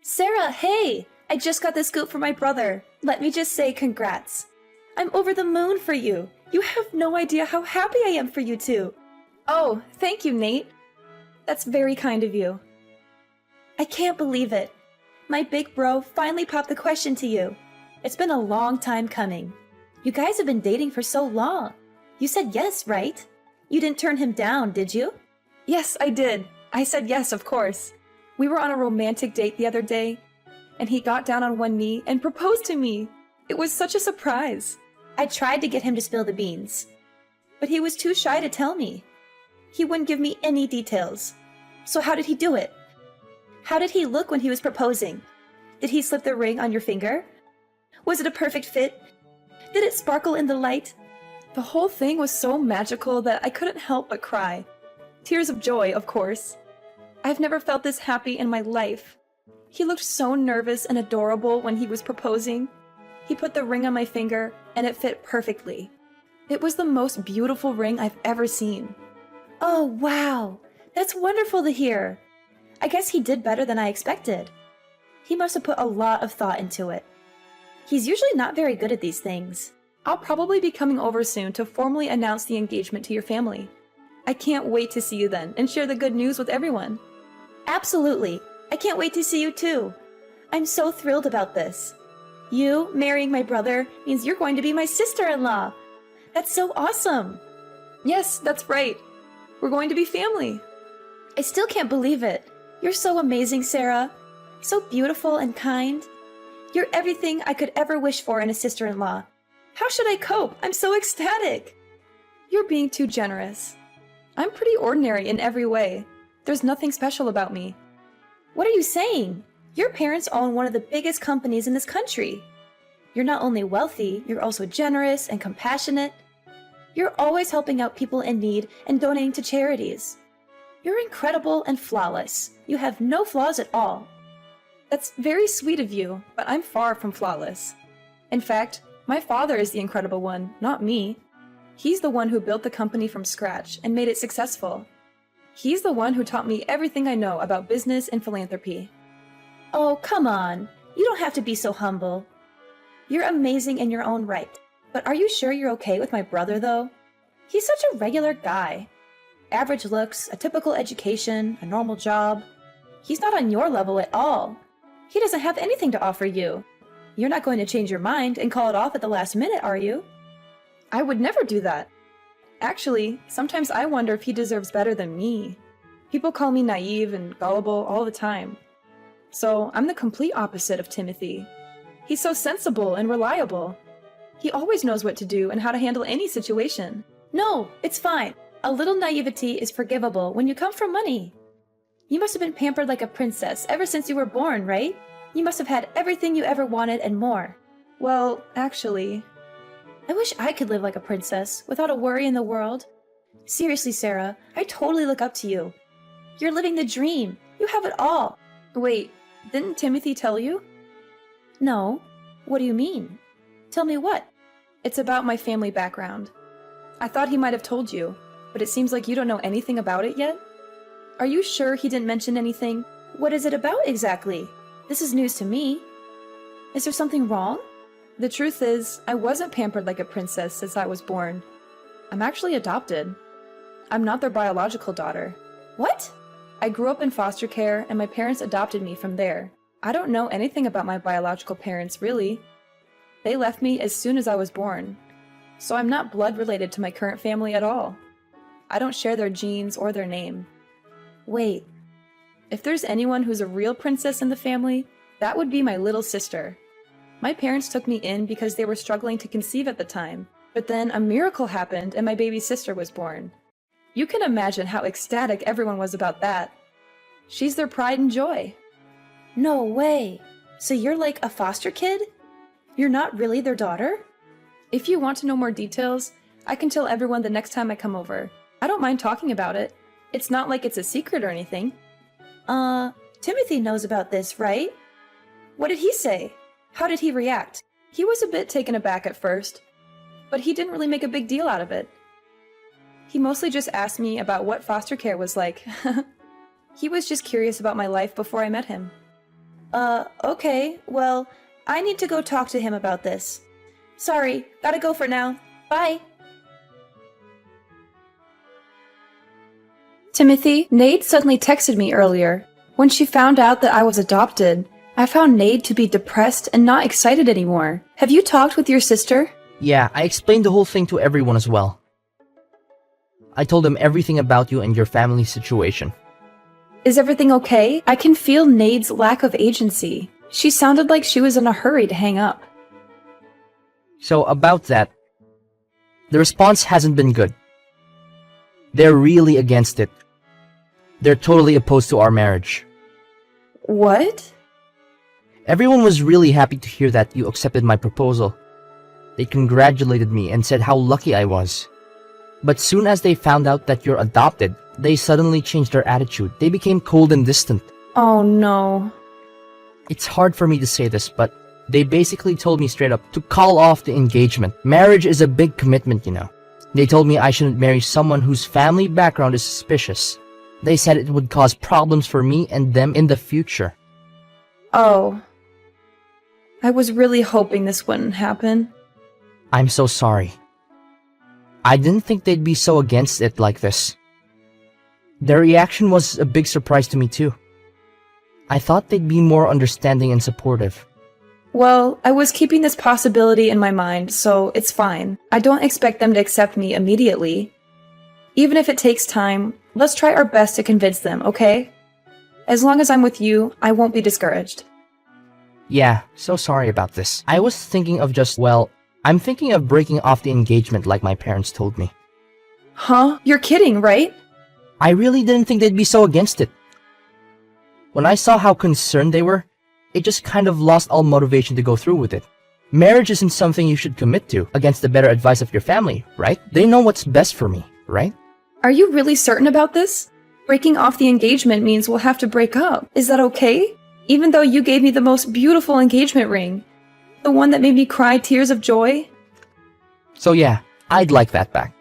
Sarah, hey! I just got the scoop from my brother. Let me just say congrats. I'm over the moon for you. You have no idea how happy I am for you two. Oh, thank you, Nate. That's very kind of you. I can't believe it. My big bro finally popped the question to you. It's been a long time coming. You guys have been dating for so long. You said yes, right? You didn't turn him down, did you? Yes, I did. I said yes, of course. We were on a romantic date the other day, and he got down on one knee and proposed to me. It was such a surprise. I tried to get him to spill the beans, but he was too shy to tell me. He wouldn't give me any details. So how did he do it? How did he look when he was proposing? Did he slip the ring on your finger? Was it a perfect fit? Did it sparkle in the light? The whole thing was so magical that I couldn't help but cry. Tears of joy, of course. I've never felt this happy in my life. He looked so nervous and adorable when he was proposing. He put the ring on my finger, and it fit perfectly. It was the most beautiful ring I've ever seen. Oh, wow! That's wonderful to hear! I guess he did better than I expected. He must have put a lot of thought into it. He's usually not very good at these things. I'll probably be coming over soon to formally announce the engagement to your family. I can't wait to see you then and share the good news with everyone. Absolutely! I can't wait to see you too! I'm so thrilled about this. You marrying my brother means you're going to be my sister-in-law! That's so awesome! Yes, that's right. We're going to be family. I still can't believe it. You're so amazing, Sarah. So beautiful and kind. You're everything I could ever wish for in a sister-in-law. How should I cope? I'm so ecstatic. You're being too generous. I'm pretty ordinary in every way. There's nothing special about me. What are you saying? Your parents own one of the biggest companies in this country. You're not only wealthy, you're also generous and compassionate. You're always helping out people in need and donating to charities. You're incredible and flawless. You have no flaws at all. That's very sweet of you, but I'm far from flawless. In fact, my father is the incredible one, not me. He's the one who built the company from scratch and made it successful. He's the one who taught me everything I know about business and philanthropy. Oh, come on. You don't have to be so humble. You're amazing in your own right. But are you sure you're okay with my brother, though? He's such a regular guy. Average looks, a typical education, a normal job. He's not on your level at all. He doesn't have anything to offer you. You're not going to change your mind and call it off at the last minute, are you? I would never do that. Actually, sometimes I wonder if he deserves better than me. People call me naive and gullible all the time. So I'm the complete opposite of Timothy. He's so sensible and reliable. He always knows what to do and how to handle any situation. No, it's fine. A little naivety is forgivable when you come from money. You must have been pampered like a princess ever since you were born, right? You must have had everything you ever wanted and more. Well, actually, I wish I could live like a princess without a worry in the world. Seriously, Sarah, I totally look up to you. You're living the dream. You have it all. Wait, didn't Timothy tell you? No. What do you mean? Tell me what? It's about my family background. I thought he might have told you, but it seems like you don't know anything about it yet? Are you sure he didn't mention anything? What is it about exactly? This is news to me. Is there something wrong? The truth is, I wasn't pampered like a princess since I was born. I'm actually adopted. I'm not their biological daughter. What? I grew up in foster care and my parents adopted me from there. I don't know anything about my biological parents, really. They left me as soon as I was born. So I'm not blood related to my current family at all. I don't share their genes or their name. Wait. If there's anyone who's a real princess in the family, that would be my little sister. My parents took me in because they were struggling to conceive at the time, but then a miracle happened and my baby sister was born. You can imagine how ecstatic everyone was about that. She's their pride and joy. No way! So you're like a foster kid? You're not really their daughter? If you want to know more details, I can tell everyone the next time I come over. I don't mind talking about it. It's not like it's a secret or anything. Timothy knows about this, right? What did he say? How did he react? He was a bit taken aback at first, but he didn't really make a big deal out of it. He mostly just asked me about what foster care was like. He was just curious about my life before I met him. Okay, well, I need to go talk to him about this. Sorry, gotta go for now. Bye! Timothy, Nate suddenly texted me earlier. When she found out that I was adopted, I found Nate to be depressed and not excited anymore. Have you talked with your sister? Yeah, I explained the whole thing to everyone as well. I told them everything about you and your family situation. Is everything okay? I can feel Nade's lack of agency. She sounded like she was in a hurry to hang up. So about that, the response hasn't been good. They're really against it. They're totally opposed to our marriage. What? Everyone was really happy to hear that you accepted my proposal. They congratulated me and said how lucky I was. But soon as they found out that you're adopted, they suddenly changed their attitude. They became cold and distant. Oh no. It's hard for me to say this, but they basically told me straight up to call off the engagement. Marriage is a big commitment, you know. They told me I shouldn't marry someone whose family background is suspicious. They said it would cause problems for me and them in the future. Oh. I was really hoping this wouldn't happen. I'm so sorry. I didn't think they'd be so against it like this. Their reaction was a big surprise to me too. I thought they'd be more understanding and supportive. Well, I was keeping this possibility in my mind, so it's fine. I don't expect them to accept me immediately. Even if it takes time, let's try our best to convince them, okay? As long as I'm with you, I won't be discouraged. Yeah, so sorry about this. I was thinking of I'm thinking of breaking off the engagement like my parents told me. Huh? You're kidding, right? I really didn't think they'd be so against it. When I saw how concerned they were, it just kind of lost all motivation to go through with it. Marriage isn't something you should commit to against the better advice of your family, right? They know what's best for me, right? Are you really certain about this? Breaking off the engagement means we'll have to break up. Is that okay? Even though you gave me the most beautiful engagement ring. The one that made me cry tears of joy? So yeah, I'd like that back.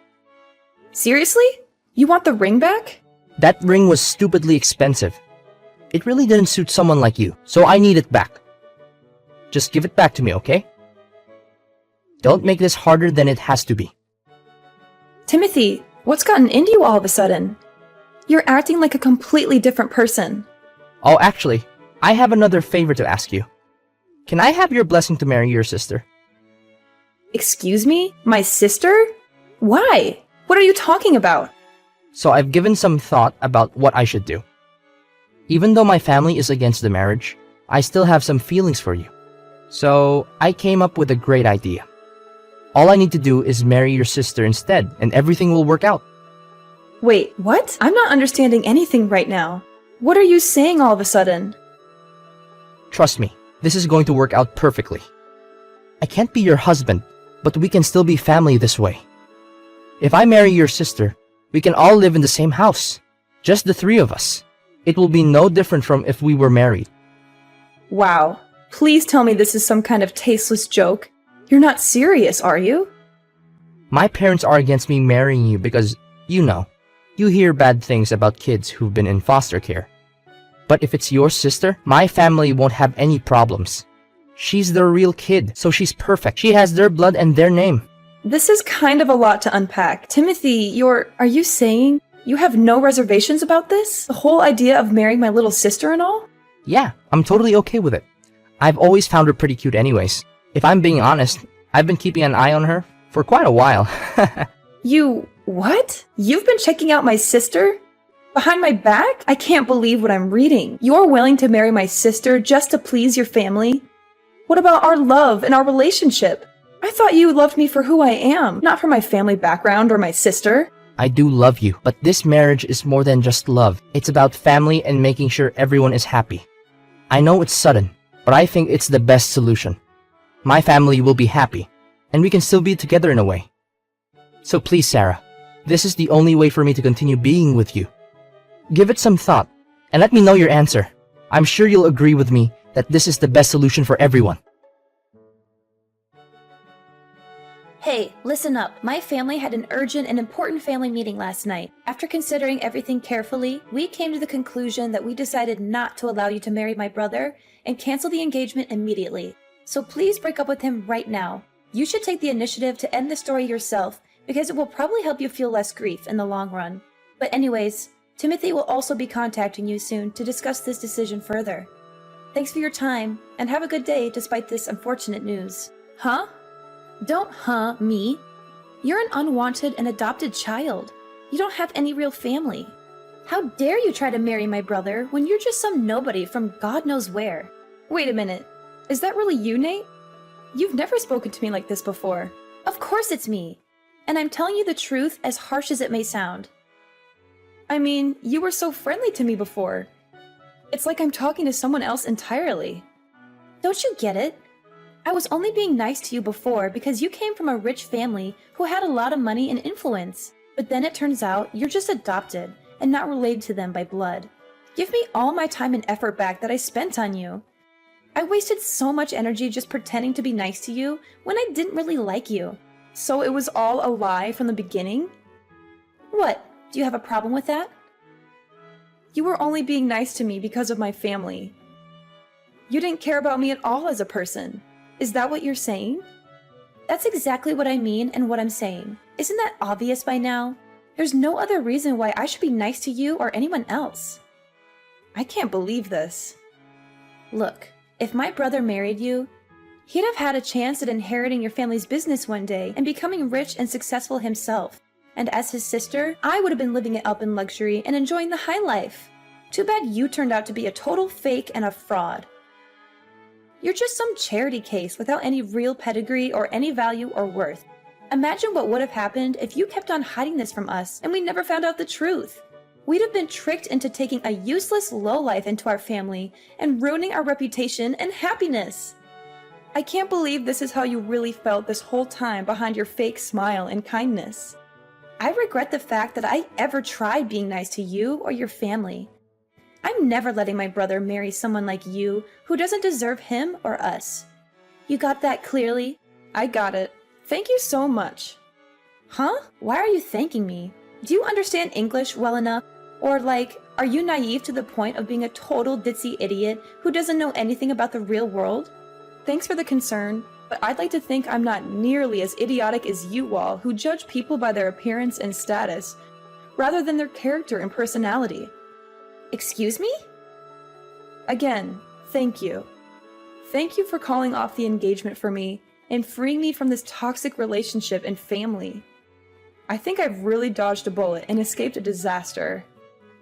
Seriously? You want the ring back? That ring was stupidly expensive. It really didn't suit someone like you, so I need it back. Just give it back to me, okay? Don't make this harder than it has to be. Timothy, what's gotten into you all of a sudden? You're acting like a completely different person. Oh, actually, I have another favor to ask you. Can I have your blessing to marry your sister? Excuse me? My sister? Why? What are you talking about? So I've given some thought about what I should do. Even though my family is against the marriage, I still have some feelings for you. So I came up with a great idea. All I need to do is marry your sister instead, and everything will work out. Wait, what? I'm not understanding anything right now. What are you saying all of a sudden? Trust me, this is going to work out perfectly. I can't be your husband, but we can still be family this way. If I marry your sister, we can all live in the same house. Just the three of us. It will be no different from if we were married. Wow. Please tell me this is some kind of tasteless joke. You're not serious, are you? My parents are against me marrying you because, you know, you hear bad things about kids who've been in foster care. But if it's your sister, my family won't have any problems. She's their real kid, so she's perfect. She has their blood and their name. This is kind of a lot to unpack. Timothy, are you saying you have no reservations about this? The whole idea of marrying my little sister and all? Yeah, I'm totally okay with it. I've always found her pretty cute anyways. If I'm being honest, I've been keeping an eye on her for quite a while. What? You've been checking out my sister? Behind my back? I can't believe what I'm reading. You're willing to marry my sister just to please your family? What about our love and our relationship? I thought you loved me for who I am, not for my family background or my sister. I do love you, but this marriage is more than just love. It's about family and making sure everyone is happy. I know it's sudden, but I think it's the best solution. My family will be happy, and we can still be together in a way. So please, Sarah, this is the only way for me to continue being with you. Give it some thought, and let me know your answer. I'm sure you'll agree with me that this is the best solution for everyone. Hey, listen up. My family had an urgent and important family meeting last night. After considering everything carefully, we came to the conclusion that we decided not to allow you to marry my brother and cancel the engagement immediately. So please break up with him right now. You should take the initiative to end the story yourself because it will probably help you feel less grief in the long run. But anyways, Timothy will also be contacting you soon to discuss this decision further. Thanks for your time, and have a good day despite this unfortunate news. Huh? Don't me. You're an unwanted and adopted child. You don't have any real family. How dare you try to marry my brother when you're just some nobody from God knows where? Wait a minute. Is that really you, Nate? You've never spoken to me like this before. Of course it's me. And I'm telling you the truth, as harsh as it may sound. I mean, you were so friendly to me before. It's like I'm talking to someone else entirely. Don't you get it? I was only being nice to you before because you came from a rich family who had a lot of money and influence. But then it turns out you're just adopted and not related to them by blood. Give me all my time and effort back that I spent on you. I wasted so much energy just pretending to be nice to you when I didn't really like you. So it was all a lie from the beginning? What? Do you have a problem with that? You were only being nice to me because of my family. You didn't care about me at all as a person. Is that what you're saying? That's exactly what I mean and what I'm saying. Isn't that obvious by now? There's no other reason why I should be nice to you or anyone else. I can't believe this. Look, if my brother married you, he'd have had a chance at inheriting your family's business one day and becoming rich and successful himself. And as his sister, I would have been living it up in luxury and enjoying the high life. Too bad you turned out to be a total fake and a fraud. You're just some charity case without any real pedigree or any value or worth. Imagine what would have happened if you kept on hiding this from us and we never found out the truth. We'd have been tricked into taking a useless lowlife into our family and ruining our reputation and happiness. I can't believe this is how you really felt this whole time behind your fake smile and kindness. I regret the fact that I ever tried being nice to you or your family. I'm never letting my brother marry someone like you who doesn't deserve him or us. You got that clearly? I got it. Thank you so much. Huh? Why are you thanking me? Do you understand English well enough? Or are you naive to the point of being a total ditzy idiot who doesn't know anything about the real world? Thanks for the concern, but I'd like to think I'm not nearly as idiotic as you all who judge people by their appearance and status, rather than their character and personality. Excuse me? Again, thank you. Thank you for calling off the engagement for me and freeing me from this toxic relationship and family. I think I've really dodged a bullet and escaped a disaster.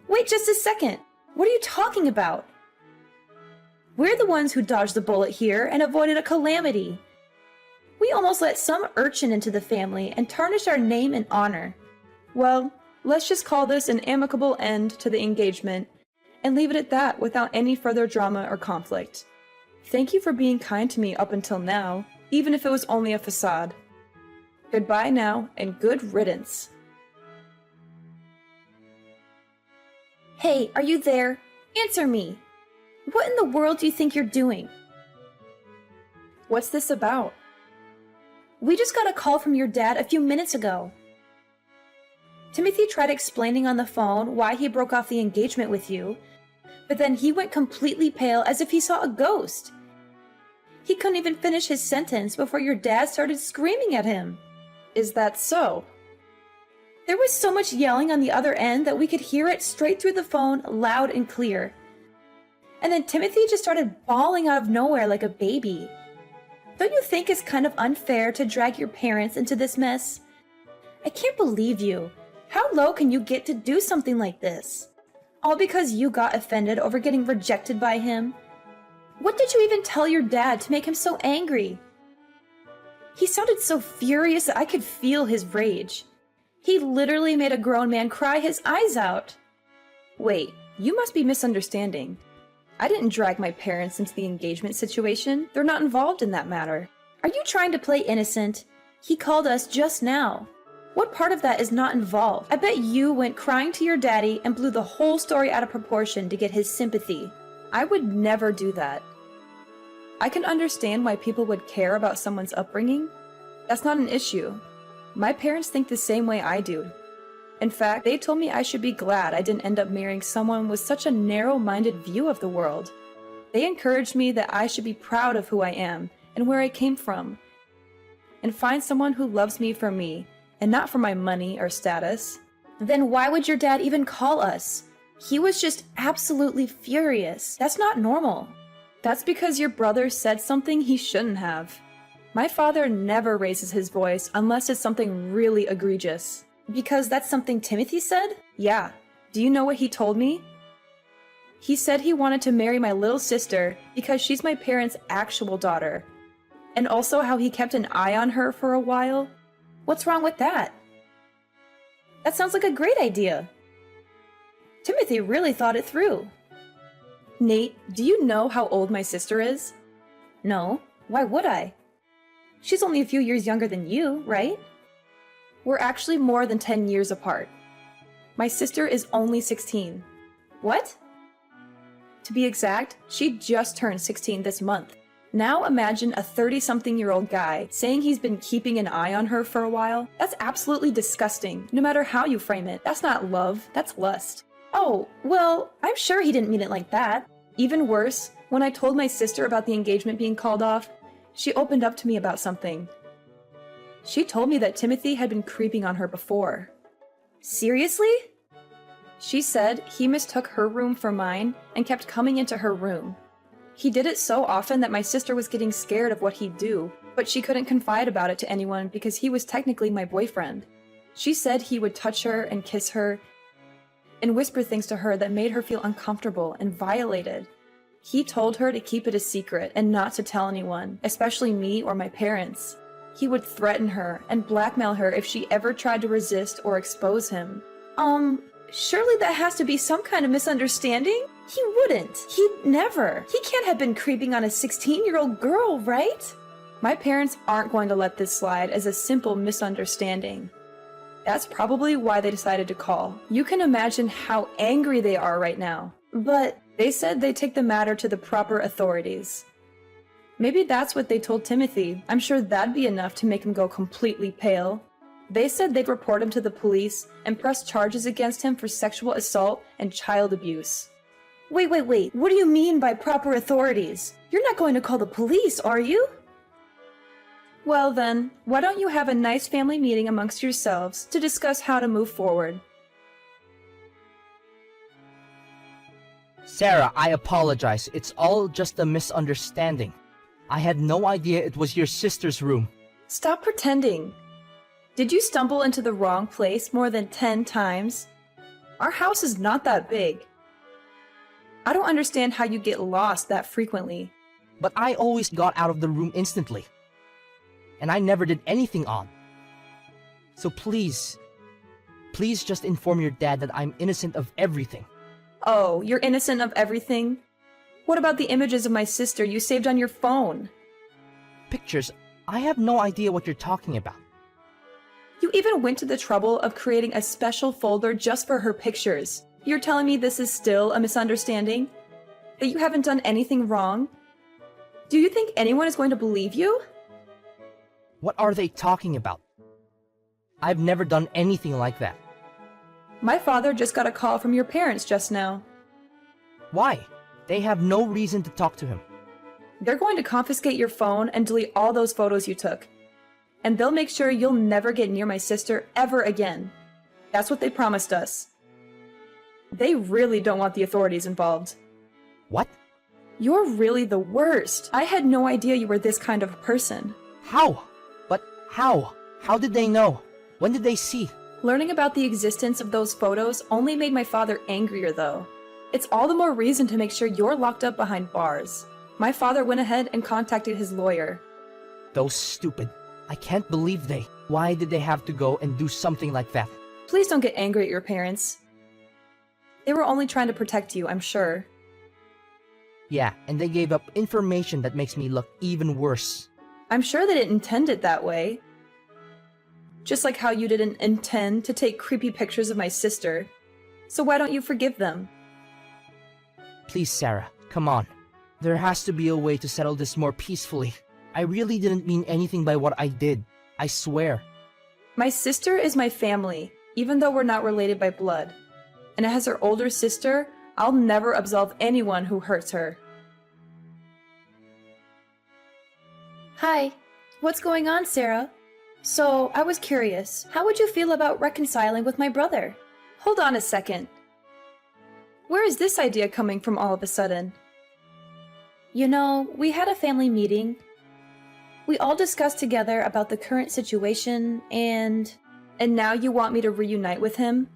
Wait just a second! What are you talking about? We're the ones who dodged the bullet here and avoided a calamity. We almost let some urchin into the family and tarnished our name and honor. Well, let's just call this an amicable end to the engagement and leave it at that without any further drama or conflict. Thank you for being kind to me up until now, even if it was only a facade. Goodbye now, and good riddance. Hey, are you there? Answer me! What in the world do you think you're doing? What's this about? We just got a call from your dad a few minutes ago. Timothy tried explaining on the phone why he broke off the engagement with you, but then he went completely pale as if he saw a ghost. He couldn't even finish his sentence before your dad started screaming at him. Is that so? There was so much yelling on the other end that we could hear it straight through the phone, loud and clear. And then Timothy just started bawling out of nowhere like a baby. Don't you think it's kind of unfair to drag your parents into this mess? I can't believe you. How low can you get to do something like this? All because you got offended over getting rejected by him? What did you even tell your dad to make him so angry? He sounded so furious that I could feel his rage. He literally made a grown man cry his eyes out. Wait, you must be misunderstanding. I didn't drag my parents into the engagement situation. They're not involved in that matter. Are you trying to play innocent? He called us just now. What part of that is not involved? I bet you went crying to your daddy and blew the whole story out of proportion to get his sympathy. I would never do that. I can understand why people would care about someone's upbringing. That's not an issue. My parents think the same way I do. In fact, they told me I should be glad I didn't end up marrying someone with such a narrow-minded view of the world. They encouraged me that I should be proud of who I am and where I came from, and find someone who loves me for me and not for my money or status. Then why would your dad even call us? He was just absolutely furious. That's not normal. That's because your brother said something he shouldn't have. My father never raises his voice unless it's something really egregious. Because that's something Timothy said? Yeah. Do you know what he told me? He said he wanted to marry my little sister because she's my parents' actual daughter. And also how he kept an eye on her for a while. What's wrong with that? That sounds like a great idea. Timothy really thought it through. Nate, do you know how old my sister is? No, why would I? She's only a few years younger than you, right? We're actually more than 10 years apart. My sister is only 16. What? To be exact, she just turned 16 this month. Now imagine a 30-something-year-old guy saying he's been keeping an eye on her for a while. That's absolutely disgusting, no matter how you frame it. That's not love, that's lust. Oh, well, I'm sure he didn't mean it like that. Even worse, when I told my sister about the engagement being called off, she opened up to me about something. She told me that Timothy had been creeping on her before. Seriously? She said he mistook her room for mine and kept coming into her room. He did it so often that my sister was getting scared of what he'd do, but she couldn't confide about it to anyone because he was technically my boyfriend. She said he would touch her and kiss her and whisper things to her that made her feel uncomfortable and violated. He told her to keep it a secret and not to tell anyone, especially me or my parents. He would threaten her and blackmail her if she ever tried to resist or expose him. Surely that has to be some kind of misunderstanding? He wouldn't. He'd never. He can't have been creeping on a 16-year-old girl, right? My parents aren't going to let this slide as a simple misunderstanding. That's probably why they decided to call. You can imagine how angry they are right now. But they said they'd take the matter to the proper authorities. Maybe that's what they told Timothy. I'm sure that'd be enough to make him go completely pale. They said they'd report him to the police and press charges against him for sexual assault and child abuse. Wait, what do you mean by proper authorities? You're not going to call the police, are you? Well then, why don't you have a nice family meeting amongst yourselves to discuss how to move forward? Sarah, I apologize. It's all just a misunderstanding. I had no idea it was your sister's room. Stop pretending. Did you stumble into the wrong place more than 10 times? Our house is not that big. I don't understand how you get lost that frequently. But I always got out of the room instantly. And I never did anything odd. So please just inform your dad that I'm innocent of everything. Oh, you're innocent of everything? What about the images of my sister you saved on your phone? Pictures? I have no idea what you're talking about. You even went to the trouble of creating a special folder just for her pictures. You're telling me this is still a misunderstanding? That you haven't done anything wrong? Do you think anyone is going to believe you? What are they talking about? I've never done anything like that. My father just got a call from your parents just now. Why? They have no reason to talk to him. They're going to confiscate your phone and delete all those photos you took. And they'll make sure you'll never get near my sister ever again. That's what they promised us. They really don't want the authorities involved. What? You're really the worst. I had no idea you were this kind of person. How? But how? How did they know? When did they see? Learning about the existence of those photos only made my father angrier, though. It's all the more reason to make sure you're locked up behind bars. My father went ahead and contacted his lawyer. Those stupid. I can't believe they. Why did they have to go and do something like that? Please don't get angry at your parents. They were only trying to protect you, I'm sure. Yeah, and they gave up information that makes me look even worse. I'm sure they didn't intend it that way. Just like how you didn't intend to take creepy pictures of my sister. So why don't you forgive them? Please, Sarah, come on. There has to be a way to settle this more peacefully. I really didn't mean anything by what I did. I swear. My sister is my family, even though we're not related by blood. And as her older sister, I'll never absolve anyone who hurts her. Hi. What's going on, Sarah? So, I was curious, how would you feel about reconciling with my brother? Hold on a second. Where is this idea coming from all of a sudden? You know, we had a family meeting. We all discussed together about the current situation and... And now you want me to reunite with him?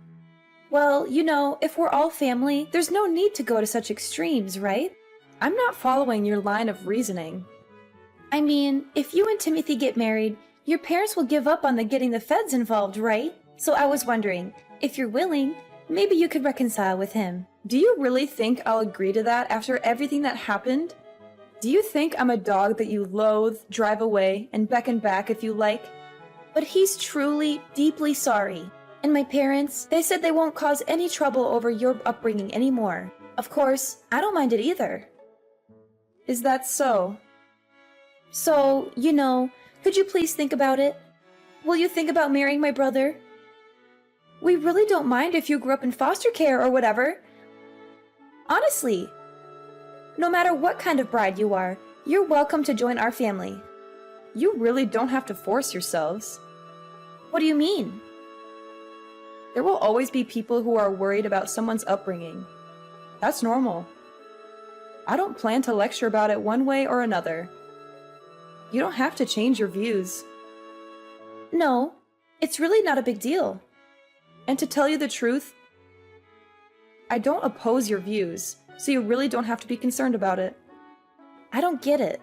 Well, you know, if we're all family, there's no need to go to such extremes, right? I'm not following your line of reasoning. I mean, if you and Timothy get married, your parents will give up on getting the feds involved, right? So I was wondering, if you're willing, maybe you could reconcile with him. Do you really think I'll agree to that after everything that happened? Do you think I'm a dog that you loathe, drive away, and beckon back if you like? But he's truly, deeply sorry. And my parents, they said they won't cause any trouble over your upbringing anymore. Of course, I don't mind it either. Is that so? So, you know, could you please think about it? Will you think about marrying my brother? We really don't mind if you grew up in foster care or whatever. Honestly. No matter what kind of bride you are, you're welcome to join our family. You really don't have to force yourselves. What do you mean? There will always be people who are worried about someone's upbringing. That's normal. I don't plan to lecture about it one way or another. You don't have to change your views. No, it's really not a big deal. And to tell you the truth, I don't oppose your views, so you really don't have to be concerned about it. I don't get it.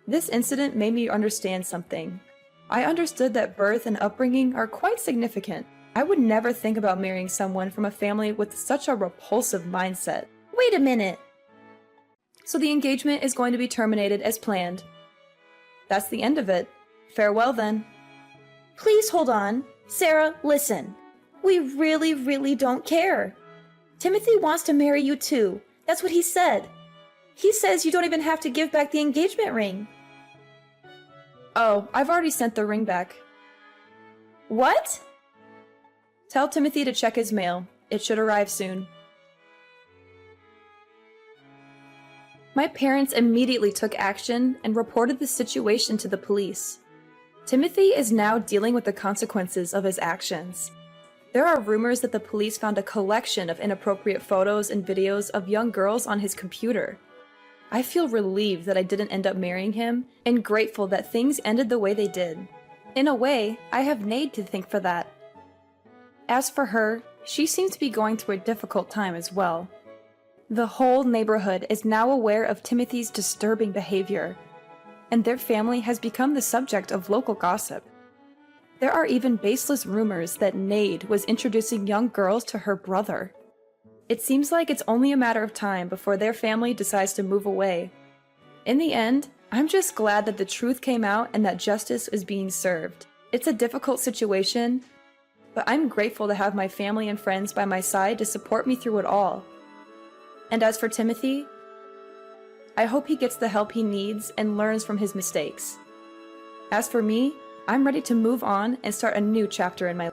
This incident made me understand something. I understood that birth and upbringing are quite significant. I would never think about marrying someone from a family with such a repulsive mindset. Wait a minute! So the engagement is going to be terminated as planned. That's the end of it. Farewell then. Please hold on. Sarah, listen. We really don't care. Timothy wants to marry you too. That's what he said. He says you don't even have to give back the engagement ring. Oh, I've already sent the ring back. What? Tell Timothy to check his mail. It should arrive soon. My parents immediately took action and reported the situation to the police. Timothy is now dealing with the consequences of his actions. There are rumors that the police found a collection of inappropriate photos and videos of young girls on his computer. I feel relieved that I didn't end up marrying him, and grateful that things ended the way they did. In a way, I have Nate to thank for that. As for her, she seems to be going through a difficult time as well. The whole neighborhood is now aware of Timothy's disturbing behavior, and their family has become the subject of local gossip. There are even baseless rumors that Nade was introducing young girls to her brother. It seems like it's only a matter of time before their family decides to move away. In the end, I'm just glad that the truth came out and that justice is being served. It's a difficult situation, but I'm grateful to have my family and friends by my side to support me through it all. And as for Timothy, I hope he gets the help he needs and learns from his mistakes. As for me, I'm ready to move on and start a new chapter in my life.